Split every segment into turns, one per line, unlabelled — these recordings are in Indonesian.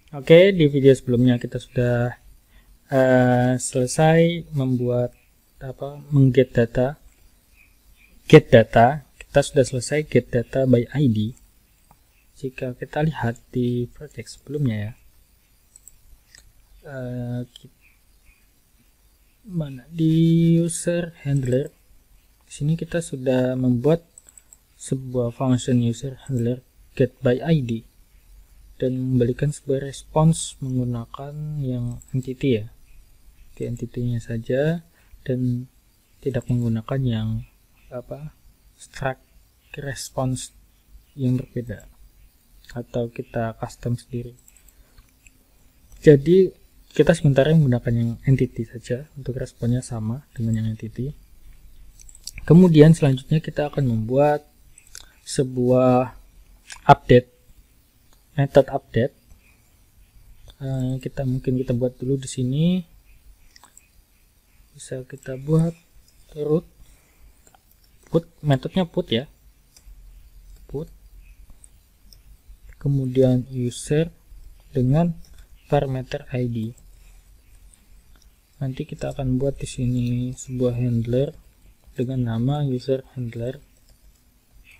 Oke, di video sebelumnya kita sudah selesai membuat mengget data, get data. Kita sudah selesai get data by ID. Jika kita lihat di project sebelumnya ya, mana di user handler, di sini kita sudah membuat sebuah function user handler get by ID dan memberikan sebuah respons menggunakan yang entity ya, di entity-nya saja, dan tidak menggunakan yang struct response yang berbeda atau kita custom sendiri. Jadi kita sementara menggunakan yang entity saja untuk responnya sama dengan yang entity. Kemudian selanjutnya kita akan membuat sebuah update, method update. Kita buat dulu di sini. Bisa kita buat root, put, metodenya put ya, put, kemudian user dengan parameter ID. Nanti kita akan buat di sini sebuah handler dengan nama user handler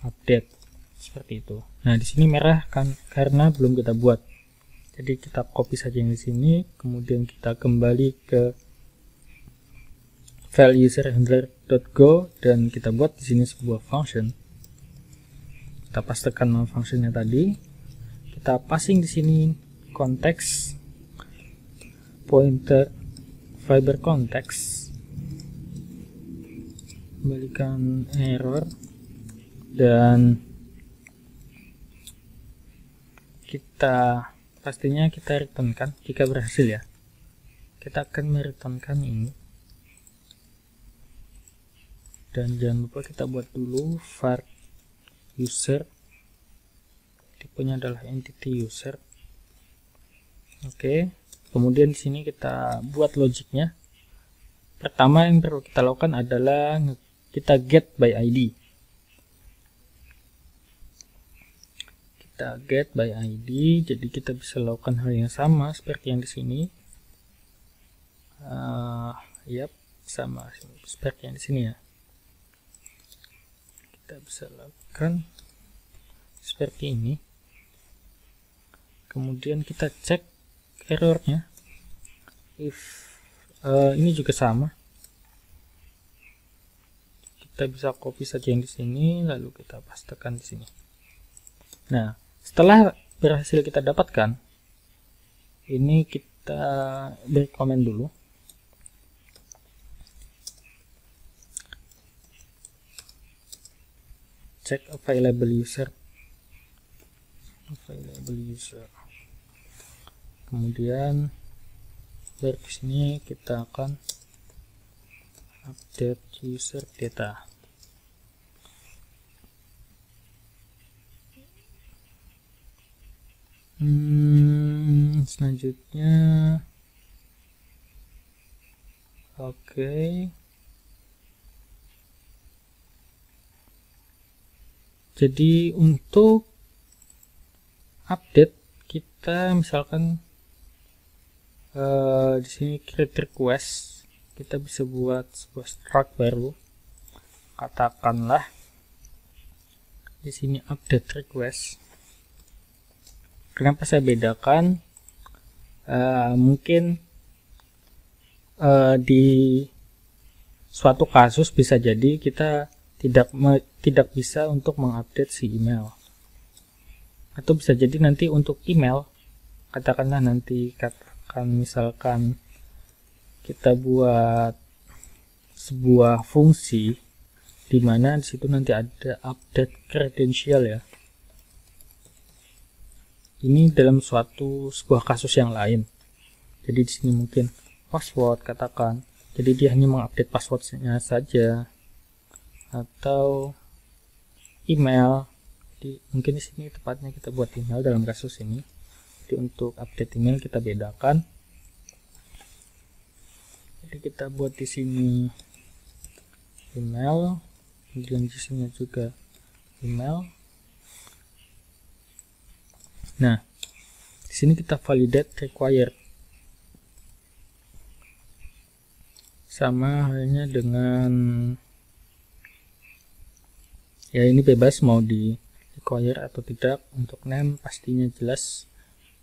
update seperti itu. Nah, di sini merah kan karena belum kita buat. Jadi kita copy saja yang di sini, kemudian kita kembali ke file userhandler.go dan kita buat di sini sebuah function. Kita pastekan nama functionnya tadi. Kita passing di sini konteks pointer fiber context, kembalikan error, dan pastinya kita returnkan jika berhasil ya. Kita akan mereturnkan ini, dan jangan lupa kita buat dulu var user, tipenya adalah entity user. Oke, kemudian di sini kita buat logiknya. Pertama yang perlu kita lakukan adalah kita get by ID. Kita get by ID, jadi kita bisa lakukan hal yang sama seperti yang di sini. Sama seperti yang di sini ya. Kita bisa lakukan seperti ini. Kemudian kita cek errornya. If ini juga sama, kita bisa copy saja yang di sini, lalu kita pastekan di sini. Nah, setelah berhasil kita dapatkan, ini kita beri komen dulu. Check available user. Kemudian dari sini kita akan update user data. Selanjutnya jadi untuk update kita misalkan di sini create request, kita bisa buat sebuah struct baru, katakanlah di sini update request. Kenapa saya bedakan? Mungkin di suatu kasus bisa jadi kita tidak bisa untuk mengupdate si email, atau bisa jadi nanti untuk email, katakanlah nanti misalkan kita buat sebuah fungsi di mana di situ nanti ada update credential ya. Ini dalam sebuah kasus yang lain. Jadi di sini mungkin password katakan. Jadi dia hanya mengupdate passwordnya saja, atau email. Mungkin di sini tepatnya kita buat email dalam kasus ini. Jadi untuk update email kita bedakan. Jadi kita buat di sini email, kemudian di sini juga email. Nah, di sini kita validate required. Sama halnya dengan ya, ini bebas mau di require atau tidak. Untuk name pastinya jelas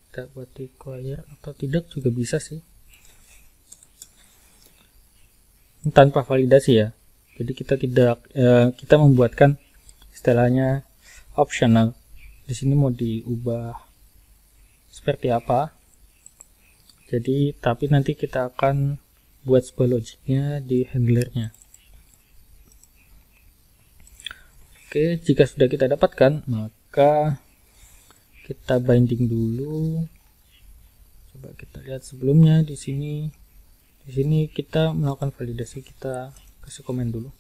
kita buat require atau tidak juga bisa sih, tanpa validasi ya. Jadi kita tidak kita membuatkan istilahnya optional. Di sini mau diubah seperti apa. Jadi tapi nanti kita akan buat sebuah logiknya di handlernya. Oke, jika sudah kita dapatkan, maka kita binding dulu. Coba kita lihat sebelumnya di sini. Di sini kita melakukan validasi, kita kasih komen dulu.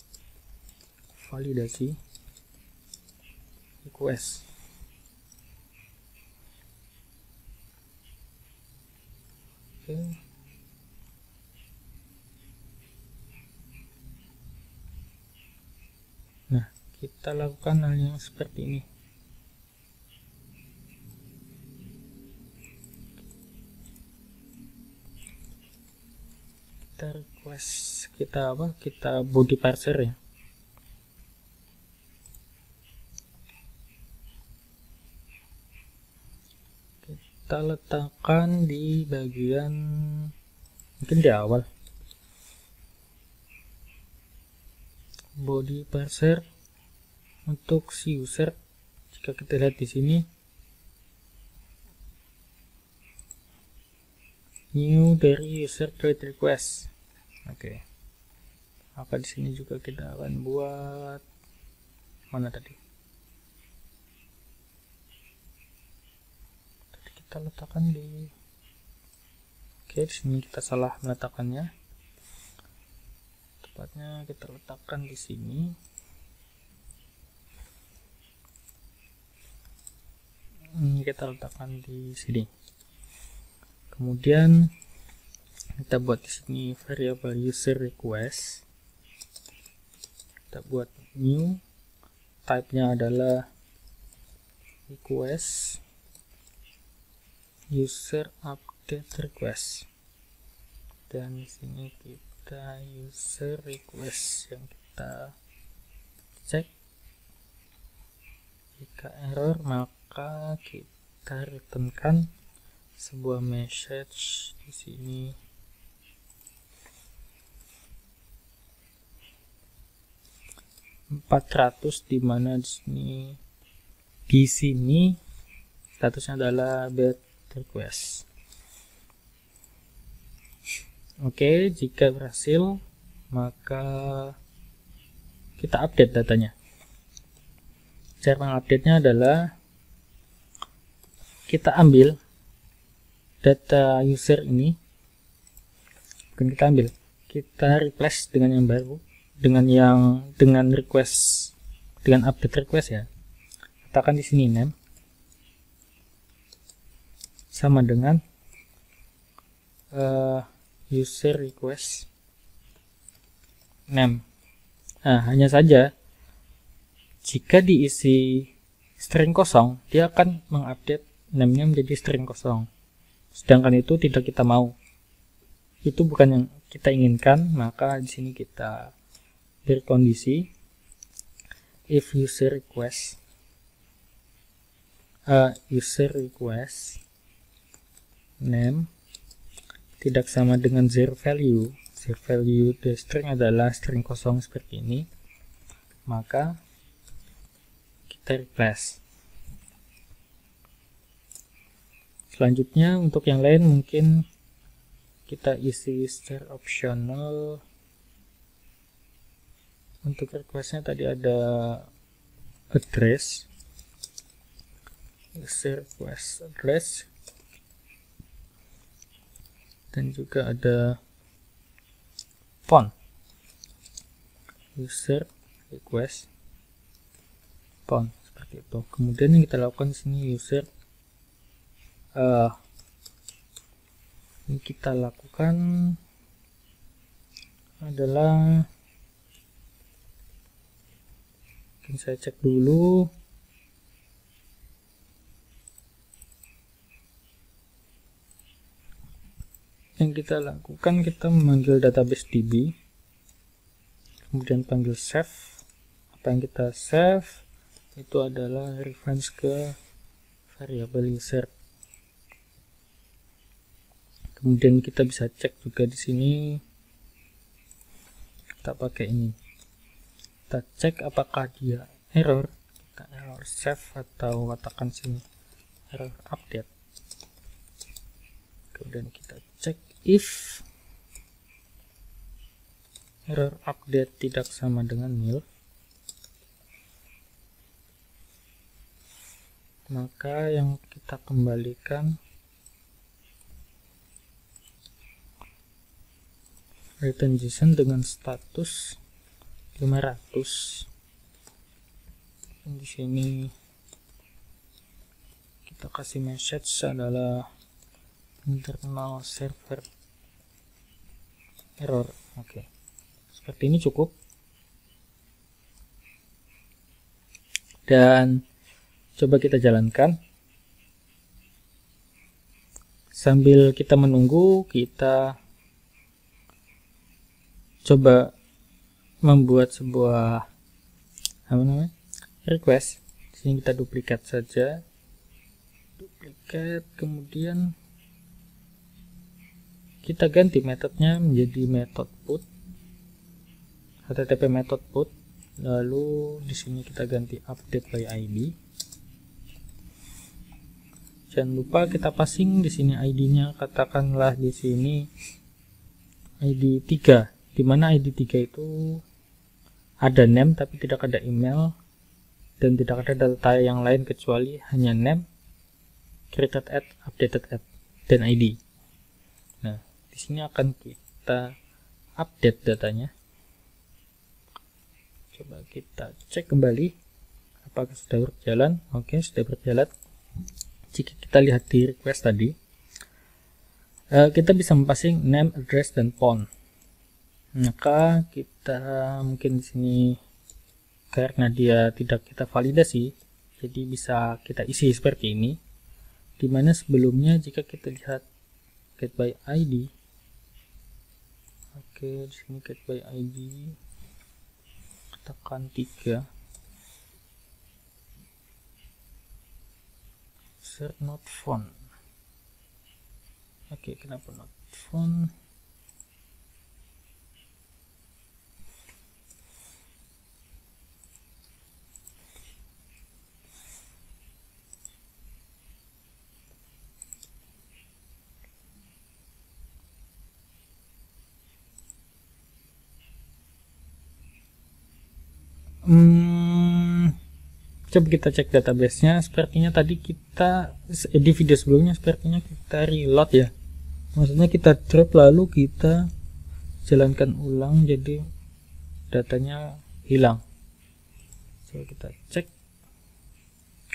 Validasi request. Oke. Nah, kita lakukan hal yang seperti ini. Kita request, kita body parser ya. Kita letakkan di bagian mungkin di awal. Body parser untuk si user, jika kita lihat di sini new dari user create request. Oke. Maka di sini juga kita akan buat mana tadi? Tadi kita letakkan di Oke, di sini kita salah meletakkannya. Tepatnya kita letakkan di sini. Ini kita letakkan di sini. Kemudian kita buat di sini variable user request. Kita buat new, type-nya adalah request user update request. Dan di sini kita user request yang kita cek. Jika error, maka kita returnkan sebuah message di sini. di mana di sini statusnya adalah bad request. Oke, jika berhasil maka kita update datanya. Cara mengupdate-nya adalah kita ambil data user ini, bukan kita ambil, kita replace dengan yang baru, dengan request, dengan update request ya. Katakan di sini name sama dengan user request name. Nah, hanya saja jika diisi string kosong, dia akan mengupdate name-nya menjadi string kosong. Sedangkan itu tidak kita mau. Itu bukan yang kita inginkan, maka di sini kita beri kondisi if user request name tidak sama dengan zero value the string adalah string kosong seperti ini, maka kita replace. Selanjutnya untuk yang lain mungkin kita isi share optional. Untuk requestnya tadi ada address, user request address, dan juga ada font, user request font, seperti itu. Kemudian yang kita lakukan di sini user ini kita lakukan adalah, mungkin saya cek dulu. yang kita lakukan, kita memanggil database DB, kemudian panggil save. Apa yang kita save itu adalah reference ke variabel user. Kemudian kita bisa cek juga di sini. Kita pakai ini. Kita cek apakah dia error. Kita error save atau katakan sini error update. Kemudian kita cek if error update tidak sama dengan nil, maka yang kita kembalikan return JSON dengan status 500. Di sini kita kasih message adalah internal server error. Oke. Seperti ini cukup. Dan coba kita jalankan. Sambil kita menunggu, kita coba membuat sebuah request. Di sini kita duplikat saja, kemudian kita ganti metodenya menjadi metode put, http method put. Lalu di sini kita ganti update by ID. Jangan lupa kita passing di sini ID-nya, katakanlah di sini ID 3. Di mana ID 3 itu ada name tapi tidak ada email dan tidak ada data yang lain kecuali hanya name, created at, updated at, dan ID. Nah, di sini akan kita update datanya. Coba kita cek kembali apakah sudah berjalan. Oke, sudah berjalan. Jika kita lihat di request tadi, kita bisa mempassing name, address, dan phone. Maka kita mungkin di sini karena dia tidak kita validasi, jadi bisa kita isi seperti ini. Dimana sebelumnya jika kita lihat get by ID, oke, di sini get by ID, katakan 3, insert not found. Oke, kenapa not found? Coba kita cek database-nya. Sepertinya tadi kita di video sebelumnya sepertinya kita reload ya. Maksudnya kita drop lalu kita jalankan ulang, jadi datanya hilang. Coba kita cek.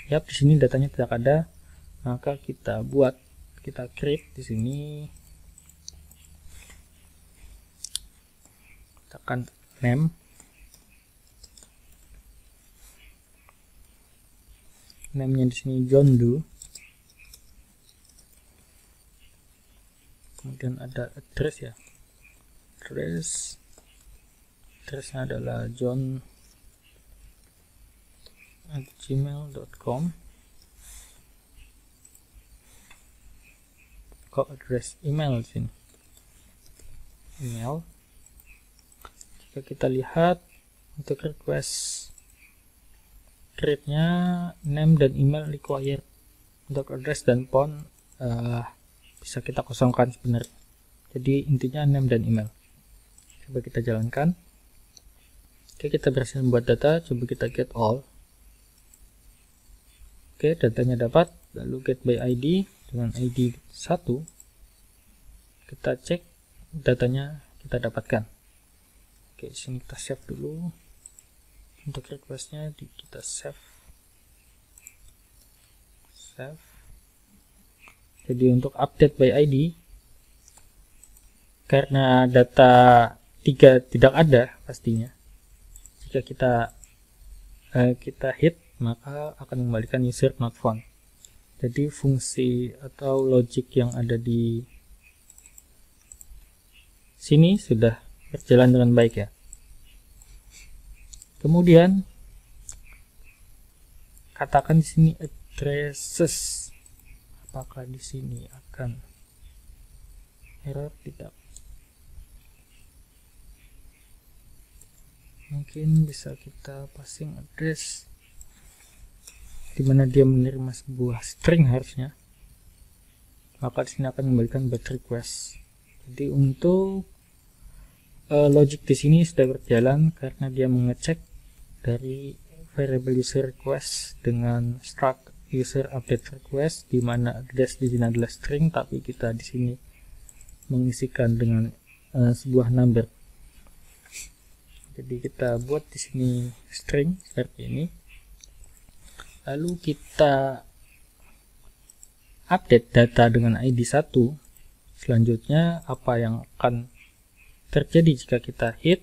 Yap, di sini datanya tidak ada. Maka kita create di sini. Tekan name. Namanya di sini John Doe. Kemudian ada address ya. Addressnya adalah john@gmail.com. Kok address email di sini? Email. Jika kita lihat untuk request create-nya name dan email required. Untuk address dan phone bisa kita kosongkan sebenarnya. Jadi intinya name dan email. Coba kita jalankan. Oke, kita berhasil membuat data. Coba kita get all. Oke, datanya dapat. Lalu get by ID dengan ID 1. Kita cek datanya kita dapatkan. Oke, sini kita save dulu. Untuk requestnya kita save. Jadi untuk update by ID, karena data 3 tidak ada pastinya, jika kita hit maka akan mengembalikan user not found. Jadi fungsi atau logic yang ada di sini sudah berjalan dengan baik ya. Kemudian katakan di sini addresses, apakah di sini akan error? Tidak. Mungkin bisa kita passing address, dimana dia menerima sebuah string harusnya, maka di sini akan memberikan bad request. Jadi untuk logic di sini sudah berjalan karena dia mengecek dari variable user request dengan struct user update request, di mana address di sini adalah string, tapi kita di sini mengisikan dengan sebuah number. Jadi kita buat di sini string seperti ini. Lalu kita update data dengan ID 1. Selanjutnya apa yang akan terjadi jika kita hit?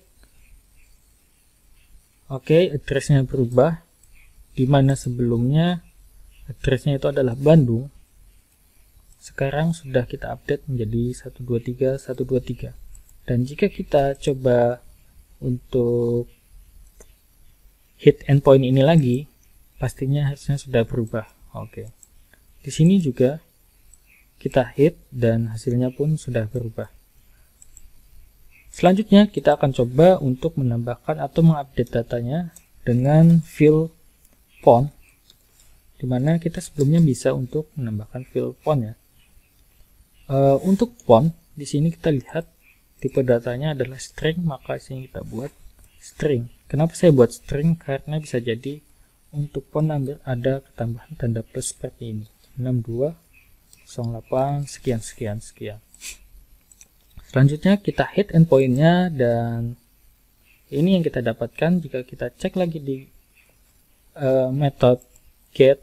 Oke, addressnya berubah, dimana sebelumnya addressnya itu adalah Bandung. Sekarang sudah kita update menjadi 123.123. Dan jika kita coba untuk hit endpoint ini lagi, pastinya harusnya sudah berubah. Oke. Di sini juga kita hit dan hasilnya pun sudah berubah. Selanjutnya kita akan coba untuk menambahkan atau mengupdate datanya dengan fill font, dimana kita sebelumnya bisa untuk menambahkan fill font ya. Untuk font di sini kita lihat tipe datanya adalah string, maka sini kita buat string. Kenapa saya buat string? Karena bisa jadi untuk font number ada ketambahan tanda plus seperti ini, 6208 sekian sekian sekian. Selanjutnya kita hit endpointnya, dan ini yang kita dapatkan jika kita cek lagi di method get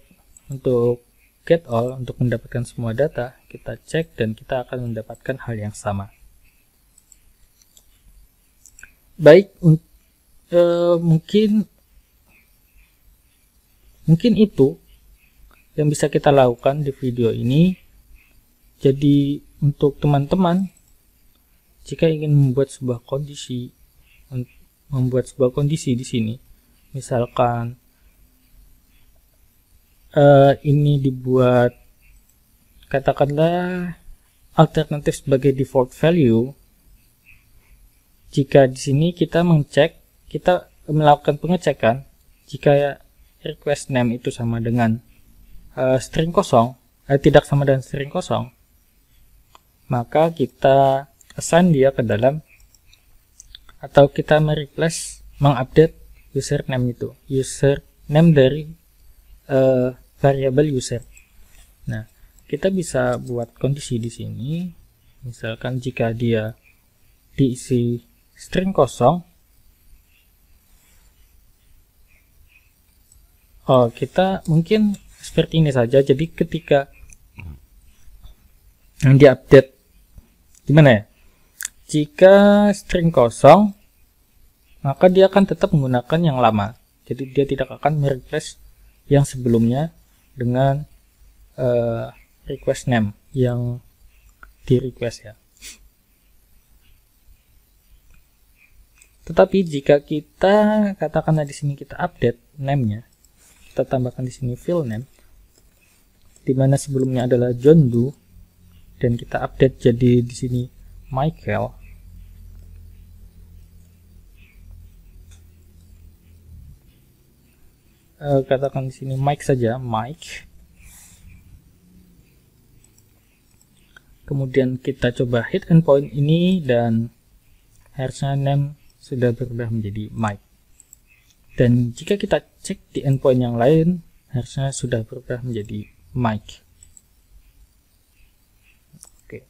untuk get all untuk mendapatkan semua data. Kita cek dan kita akan mendapatkan hal yang sama. Baik, mungkin itu yang bisa kita lakukan di video ini. Jadi untuk teman-teman, jika ingin membuat sebuah kondisi di sini, misalkan ini dibuat katakanlah alternatif sebagai default value. Jika di sini kita melakukan pengecekan, jika request name itu sama dengan string kosong, tidak sama dengan string kosong, maka kita assign dia ke dalam, atau kita mengupdate username itu, username dari variable user. Nah, kita bisa buat kondisi di sini, misalkan jika dia diisi string kosong, kita mungkin seperti ini saja. Jadi ketika yang diupdate, gimana ya? Jika string kosong, maka dia akan tetap menggunakan yang lama. Jadi dia tidak akan mereplace yang sebelumnya dengan request name yang di request ya. Tetapi jika kita katakanlah di sini kita update name-nya, kita tambahkan di sini fill name, di mana sebelumnya adalah John Doe, dan kita update jadi di sini Michael. Katakan di sini Mike saja, Mike. Kemudian kita coba hit endpoint ini, dan harusnya name sudah berubah menjadi Mike. Dan jika kita cek di endpoint yang lain, harusnya sudah berubah menjadi Mike. Oke.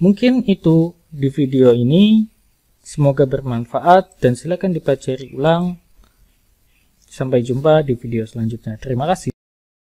Mungkin itu di video ini. Semoga bermanfaat dan silakan dipelajari ulang. Sampai jumpa di video selanjutnya. Terima kasih.